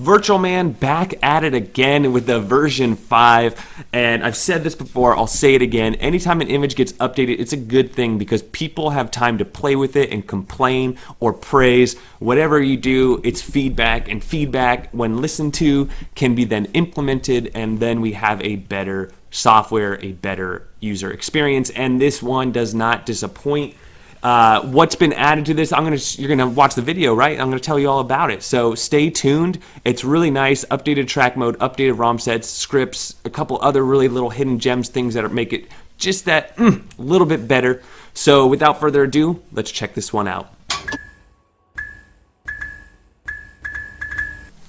ViirtualMan back at it again with the version 5, and I've said this before, I'll say it again. Anytime an image gets updated, it's a good thing because people have time to play with it and complain or praise. Whatever you do, it's feedback, and feedback, when listened to, can be then implemented, and then we have a better software, a better user experience, and this one does not disappoint. What's been added to this? You're gonna watch the video, right? I'm gonna tell you all about it. So stay tuned. It's really nice. Updated track mode, updated ROM sets, scripts, a couple other really little hidden gems, things that make it just that little bit better. So without further ado, let's check this one out.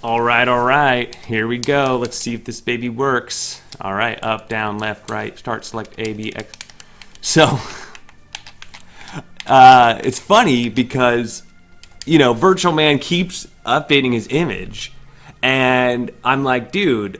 All right. Here we go. Let's see if this baby works. All right, up, down, left, right. Start, select A, B, X. So. It's funny because, ViirtualMan keeps updating his image, and I'm like, dude,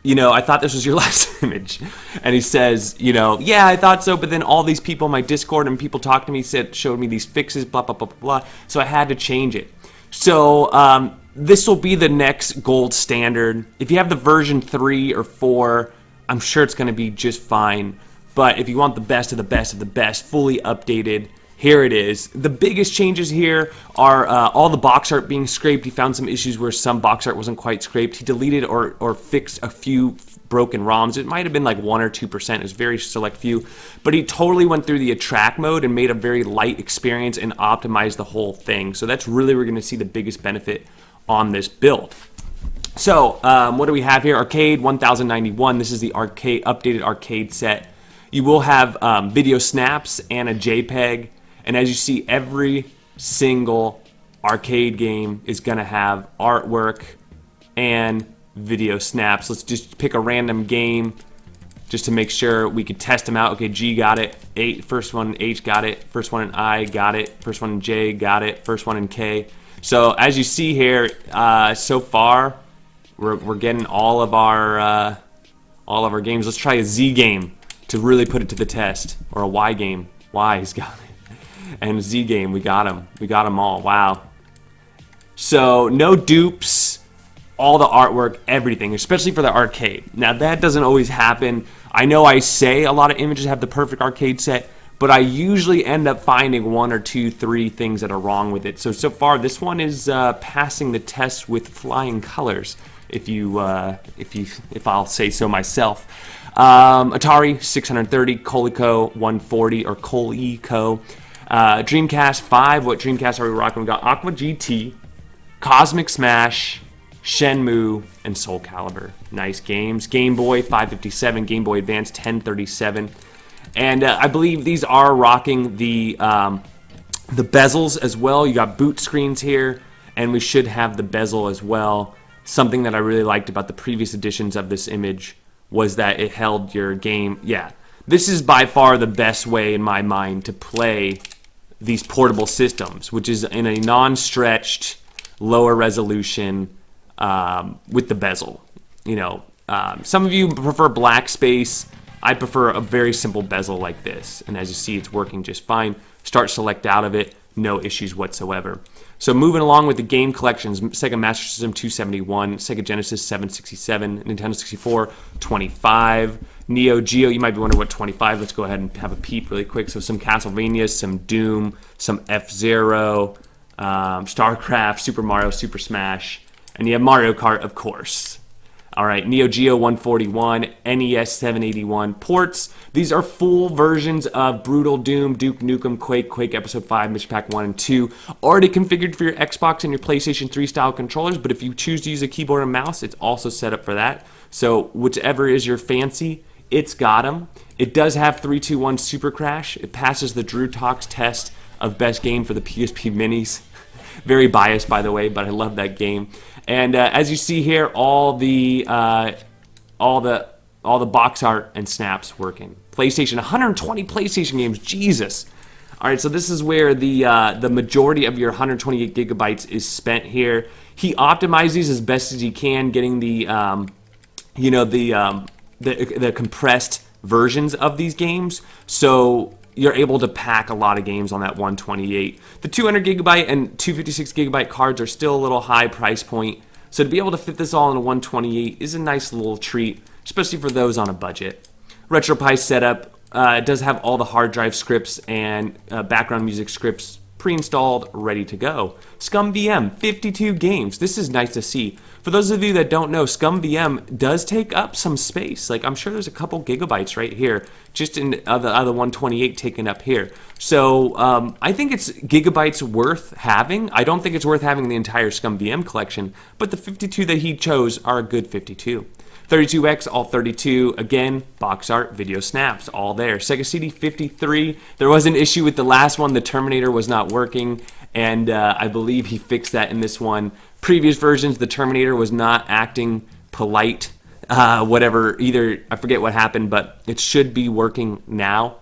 I thought this was your last image. And he says, yeah, I thought so, but then all these people in my Discord and people talked to me, showed me these fixes, blah, blah, blah, blah, blah, so I had to change it. So this will be the next gold standard. If you have the version 3 or 4, I'm sure it's going to be just fine. But if you want the best of the best of the best, fully updated, here it is. The biggest changes here are all the box art being scraped. He found some issues where some box art wasn't quite scraped. He deleted or fixed a few broken ROMs. It might have been like 1 or 2%. It was very select few. But he totally went through the attract mode and made a very light experience and optimized the whole thing. So that's really where we're going to see the biggest benefit on this build. So what do we have here? Arcade 1091. This is the updated arcade set. You will have video snaps and a JPEG, and as you see, every single arcade game is going to have artwork and video snaps. Let's just pick a random game just to make sure we could test them out. Okay, G got it. First one in H got it. First one in I got it. First one in J got it. First one in K. So as you see here, so far we're getting all of our games. Let's try a Z game to really put it to the test, or a Y game. Y's got it. And a Z game, we got them. We got them all. Wow. So no dupes, all the artwork, everything, especially for the arcade. Now that doesn't always happen. I know I say a lot of images have the perfect arcade set, but I usually end up finding 1 or 2, 3 things that are wrong with it. So far this one is passing the test with flying colors, if I'll say so myself. Atari 630, Coleco 140 or Coleco, Dreamcast 5. What Dreamcast are we rocking? We got Aqua GT, Cosmic Smash, Shenmue, and Soul Calibur. Nice games. Game Boy 557, Game Boy Advance 1037, and I believe these are rocking the bezels as well. You got boot screens here, and we should have the bezel as well. Something that I really liked about the previous editions of this image was that it held your game. Yeah, this is by far the best way in my mind to play these portable systems, which is in a non-stretched, lower resolution with the bezel. Some of you prefer black space. I prefer a very simple bezel like this, and as you see, it's working just fine. Start select out of it, no issues whatsoever. So moving along with the game collections, Sega Master System 271, Sega Genesis 767, Nintendo 64 25, Neo Geo, you might be wondering what 25, let's go ahead and have a peep really quick. So some Castlevania, some Doom, some F-Zero, StarCraft, Super Mario, Super Smash, and you have Mario Kart, of course. All right, Neo Geo 141, NES 781 ports. These are full versions of Brutal, Doom, Duke Nukem, Quake Episode 5, Mission Pack 1 and 2. Already configured for your Xbox and your PlayStation 3 style controllers, but if you choose to use a keyboard and mouse, it's also set up for that. So whichever is your fancy, it's got them. It does have 321 Super Crash. It passes the Drew Talks test of best game for the PSP Minis. Very biased, by the way, but I love that game. And as you see here, all the box art and snaps working. PlayStation, 120 PlayStation games, Jesus. All right, so this is where the majority of your 128 gigabytes is spent here. He optimized these as best as he can, getting the compressed versions of these games. So you're able to pack a lot of games on that 128. The 200 gigabyte and 256 gigabyte cards are still a little high price point, So to be able to fit this all in a 128 is a nice little treat, especially for those on a budget. RetroPie setup. It does have all the hard drive scripts and background music scripts pre-installed, ready to go. ScumVM, 52 games. This is nice to see. For those of you that don't know, ScumVM does take up some space. Like, I'm sure there's a couple gigabytes right here, just in the 128 taken up here. So I think it's gigabytes worth having. I don't think it's worth having the entire ScumVM collection, but the 52 that he chose are a good 52. 32X, all 32. Again, box art, video snaps, all there. Sega CD 53. There was an issue with the last one. The Terminator was not working, and I believe he fixed that in this one. Previous versions, the Terminator was not acting polite. Whatever, either, I forget what happened, but it should be working now.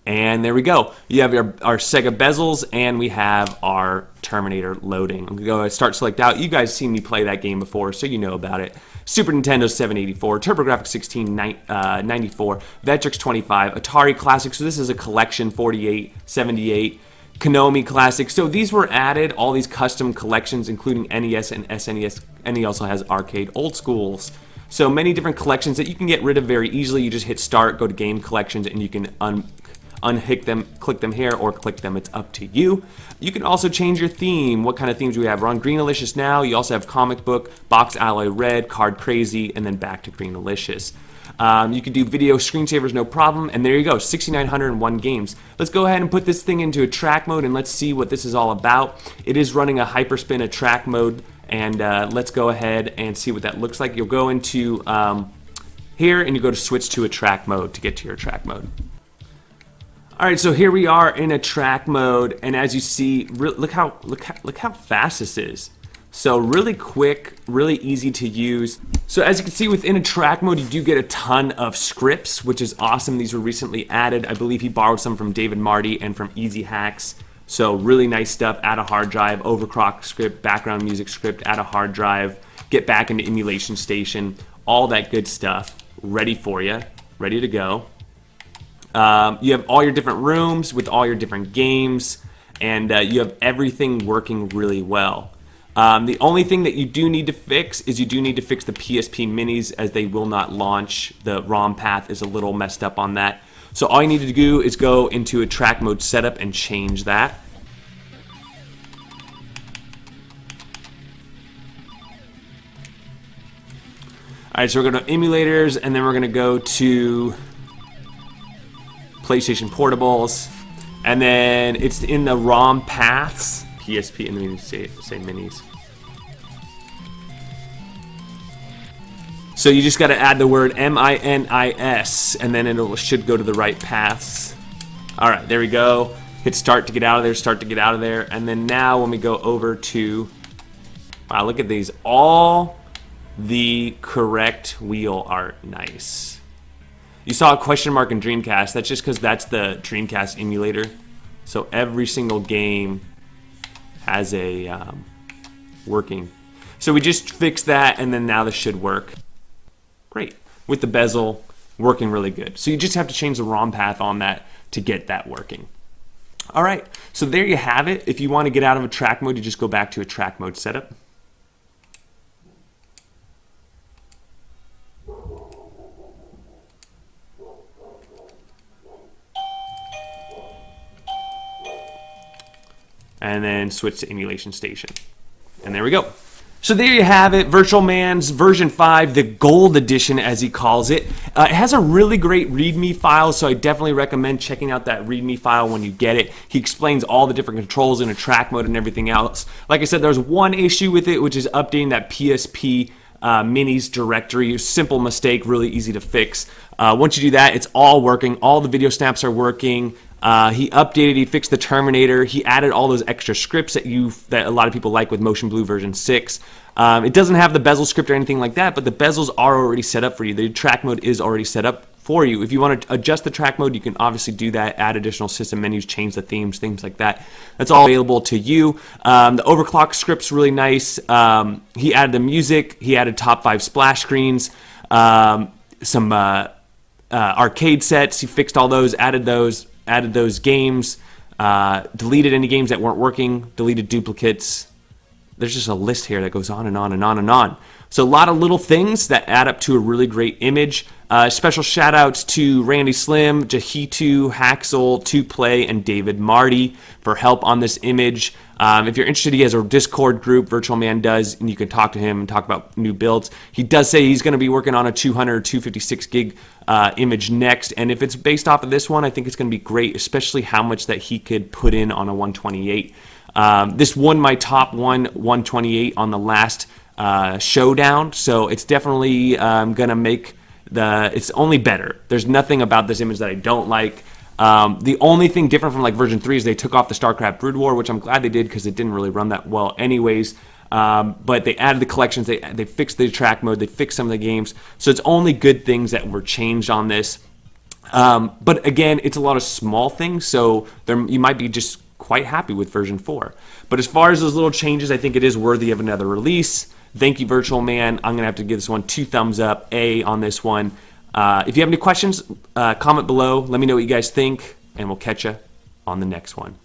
And there we go. You have our Sega bezels, and we have our Terminator loading. I'm going to go start select out. You guys seen me play that game before, so you know about it. Super Nintendo 784, TurboGrafx 1694, Vectrex 25, Atari Classic. So this is a collection, 48, 78, Konami Classic. So these were added, all these custom collections, including NES and SNES. And he also has arcade old schools. So many different collections that you can get rid of very easily. You just hit start, go to game collections, and you can unhick them, click them here, or click them. It's up to you. You can also change your theme. What kind of themes do we have? We're on Greenalicious now. You also have comic book, box alloy red, card crazy, and then back to Greenalicious. You can do video screensavers, no problem. And there you go, 6,901 games. Let's go ahead and put this thing into a track mode, and let's see what this is all about. It is running a hyperspin, a track mode, and let's go ahead and see what that looks like. You'll go into here, and you go to switch to a track mode to get to your track mode. All right, so here we are in a track mode, and as you see, look how fast this is. So really quick, really easy to use. So as you can see, within a track mode, you do get a ton of scripts, which is awesome. These were recently added. I believe he borrowed some from David Marty and from Easy Hacks. So really nice stuff. Add a hard drive, overclock script, background music script, add a hard drive, get back into Emulation Station, all that good stuff ready for you, ready to go. You have all your different rooms with all your different games, and you have everything working really well. The only thing that you do need to fix is you do need to fix the PSP minis, as they will not launch. The ROM path is a little messed up on that. So all you need to do is go into a track mode setup and change that. Alright, so we're going to emulators, and then we're going to go to PlayStation Portables, and then it's in the ROM paths, PSP, and then we say minis. So you just got to add the word MINIS, and then it should go to the right paths. All right, there we go. Hit start to get out of there, start to get out of there, and then now when we go over to, wow, look at these, all the correct wheel art, nice. You saw a question mark in Dreamcast. That's just because that's the Dreamcast emulator. So every single game has a working. So we just fixed that, and then now this should work. Great. With the bezel working really good. So you just have to change the ROM path on that to get that working. All right. So there you have it. If you want to get out of a track mode, you just go back to a track mode setup. And then switch to Emulation Station. And there we go. So there you have it, ViirtualMan's version 5, the gold edition as he calls it. It has a really great README file, so I definitely recommend checking out that README file when you get it. He explains all the different controls in a track mode and everything else. Like I said, there's one issue with it, which is updating that PSP minis directory. Simple mistake, really easy to fix. Once you do that, it's all working. All the video snaps are working. He updated, he fixed the Terminator, he added all those extra scripts that a lot of people like with Motion Blue version 6. It doesn't have the bezel script or anything like that, but the bezels are already set up for you. The track mode is already set up for you. If you want to adjust the track mode, you can obviously do that, add additional system menus, change the themes, things like that. That's all available to you. The overclock script's really nice. He added the music, he added top 5 splash screens, some arcade sets, he fixed all those, added those games, deleted any games that weren't working, deleted duplicates, there's just a list here that goes on and on and on and on. So a lot of little things that add up to a really great image. Special shout outs to Randy Slim, Jahitu, Haxel, 2Play, and David Marty for help on this image. If you're interested, he has a Discord group, ViirtualMan does, and you can talk to him and talk about new builds. He does say he's going to be working on a 200 or 256 gig image next, and if it's based off of this one, I think it's going to be great, especially how much that he could put in on a 128. This won my top 128 on the last showdown, so it's definitely gonna make it's only better. There's nothing about this image that I don't like. The only thing different from like version 3 is they took off the StarCraft Brood War, which I'm glad they did because it didn't really run that well anyways. But they added the collections, they fixed the track mode, they fixed some of the games, so it's only good things that were changed on this. But again, it's a lot of small things, so you might be just quite happy with version 4. But as far as those little changes, I think it is worthy of another release. Thank you, ViirtualMan. I'm going to have to give this one 2 thumbs up, A on this one. If you have any questions, comment below. Let me know what you guys think, and we'll catch you on the next one.